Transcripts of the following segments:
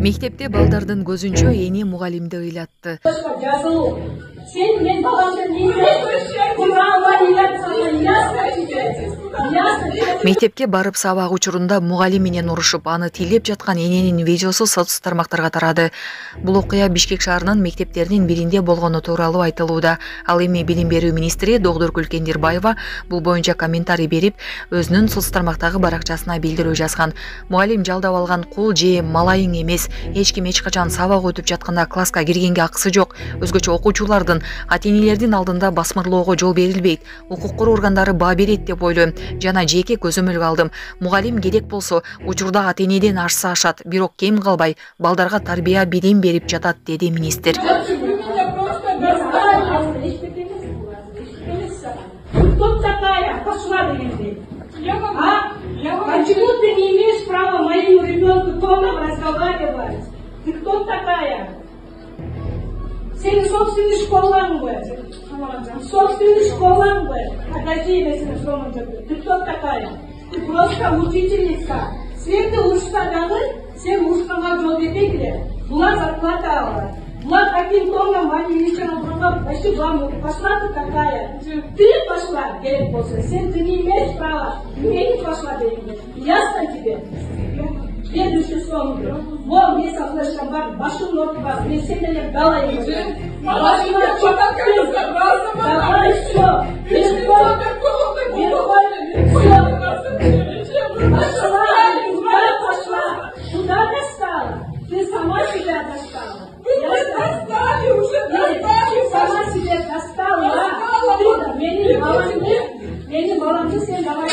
Мектепте балдардын көзүнчө эне мугалимди ыйлатты. Sen men balamda Мектепке барып сабак учурунда мугалим менен урушуп, аны тилеп жаткан эненин видеосу соц тармактарга тарады. Бул окуя Бишкек шаарынын мектептеринин биринде болгону тууралуу айтылууда. Ал эми билим берүү министри Догдуркүл Кендирбаева бул боюнча комментарий берип, өзүнүн соц тармактагы баракчасына билдирүү жазган. Мугалим жалдап алган кул же малайың эмес, эч ким эч качан сабак өтүп жатканда класска киргенге акысы жок. Өзгөчө окуучулардын, ата-энелердин алдында басмырлоого жол берилбейт. Укук коргоо органдары баа берет деп ойлойм жана жеке көзөмөлгө алдым. Мугалим керек болсо учурда ата-энеден ашса ашат, бирок кем калбай балдарга тарбия билим берип жатат, деди министр. Почему ты не имеешь права моему ребенку тоном разговаривать? Ты кто такая? Senin собственный школаң бы. Собственный школаң бы. Подожди, ты кто такая? Ты просто учительница. Сен de ушсадағы, сен ушсаға жол бермейді. Бұлар зарплата алады. Бұлар каким тоном они вечером пропал, почти вам пошла ты такая. Ты пошла, керек болса. Ты не имеешь права. Мне не пошла, ясно тебе? Следующий сон. Вон, мне соглашен бар, башын норты бар, мне сенелер дала ему. Давай все. Пошла. Куда достала? Ты сама себя достала. Достали уже, достали. Сама себя достала. Benim balamda sen достала.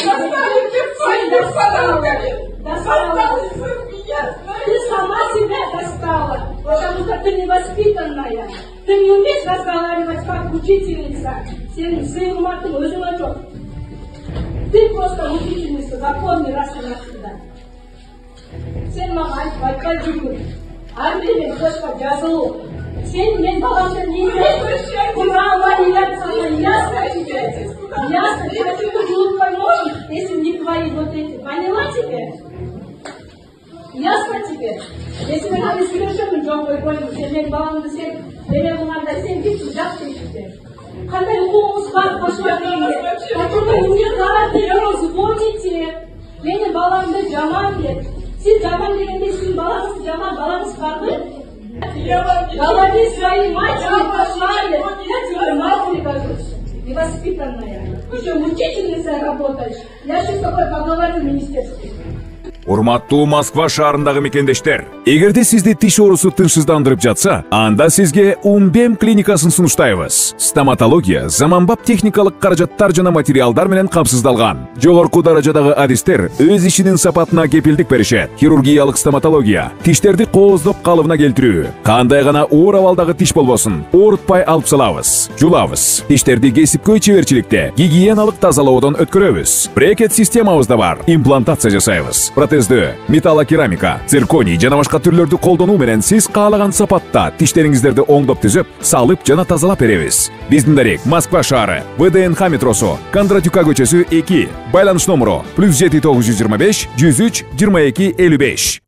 Ты сама себя достала, потому что ты невоспитанная. Ты не умеешь разговаривать как учительница. Сен мартын өзүңө жок. Ты просто учительница, запомни раз и навсегда. Сен мага айтпай жүргүн. Ар бери башка жазылуу. Сен мен баламды ясно, ты желудкой можешь, если не твои вот эти. Поняла теперь? Ясно теперь? Если мы надо совершенно жопой поймем, сен баламды сен, мен бұларда сен кетші, жақсы ешіде. Қандай ұқуыңыз бар, пошла деймін. Почему мне қарады, звоните. Менің баламды жаман деп. Сіз жаман дегенде сіздің балаңыз жаман, балаңыз барды? Говори своей матери, пошлали. Я тебе матери кажусь. Невоспитанная. Еще учительницей работаешь. Я сейчас с тобой поговорю в министерстве. Урматтуу Москва шаарындагы мекендештер, эгерде сизди тиш оорусу тынчсыздандырып жатса, анда сизге Умбем клиникасын сунуштайбыз. Стоматология заманбап техникалык каражаттар жана материалдар менен камсыздалган. Жогорку даражадагы адистер өз ишинин сапатына кепилдик беришет. Хирургиялык стоматология, тиштерди кооздоп калыбына келтирүү, кандай гана оор абалдагы тиш болбосун, оорутпай алып салабыз, жулабыз. Тиштерди кесипкөй чеберчиликте, гигиеналык тазалоодон өткөрөбүз. Брекет системабыз да бар, имплантация жасайбыз. Металлокерамика, цирконий жана башка түрлөрдү колдонуу менен сиз каалаган сапатта тиштериңиздерди оңдоп түзөп, салып жана тазалап беребиз. Биздин дарек Москва шаары, ВДНХ метросу, Кондратюка көчөсү 2, байланыш номеру +7 925 103 22 55.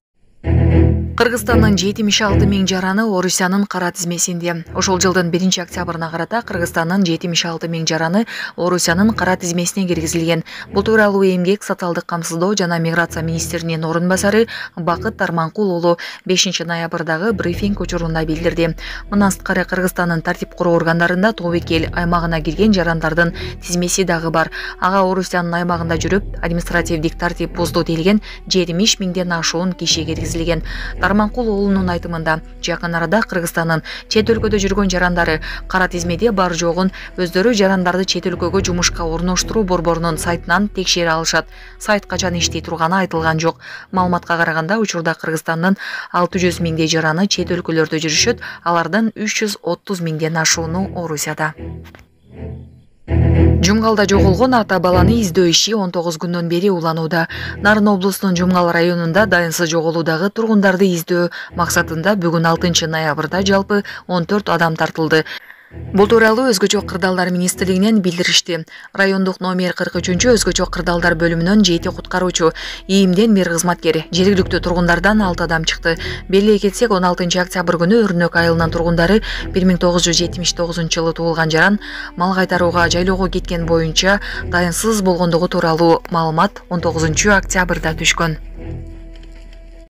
Кыргызстандын 76 миң жараны Орусиянын кара тизмесинде. Ошол жылдын 1 октябрына карата Кыргызстандын 76 миң жараны Орусиянын кара тизмесине киргизилген. Бул тууралуу эмгек, социалдык камсыздоо жана миграция министринин орун басары Бакыт Тарманкул уулу 5 ноябрдагы брифинг учурунда билдирди. Мындан сырткары Кыргызстандын тартип куруу органдарында тобокел аймагына кирген жарандардын тизмеси дагы бар. Ага Орусиянын аймагында жүрүп, административдик тартип бузду делген 70 миңден ашуун киши киргизилген. Тарманкул уулунун айтымында, жакын арада Кыргызстандын чет өлкөдө жүргөн жарандары кара тизмеде бар жогун өздөрү жарандарды чет өлкөгө жумушка орноштуруу борборунун сайтынан текшере алышат. Сайт качан иштей турганы айтылган жок. Маалыматка караганда, учурда Кыргызстандын 600 миңдей жараны чет өлкөлөрдө жүрүшөт, алардан 330 миңден ашууну Орусияда. Жумгалда жоголгон ата баланы издөө иши 19 күндөн бери уланууда. Нарын облусунун Жумгал районунда дайынсыз жоголуудагы тургундарды издөө максатында бүгүн 6 ноябрда жалпы 14 адам тартылды. Бул тууралуу Өзгөчө кырдаалдар министрлигинен билдиришти. Райондук номер 43 Өзгөчө кырдаалдар бөлүмүнөн 7 куткаруучу, ИИМден 1 кызматкер, жергиликтүү тургундардан 6 адам чыкты. Белгилей кетсек, 16 октябрь күнү Өрнөк айылынын тургундары 1979 туулган жаран мал кайтарууга жайлоого кеткен боюнча дайынсыз болгондугу тууралуу маалымат 19 октябрда түшкөн.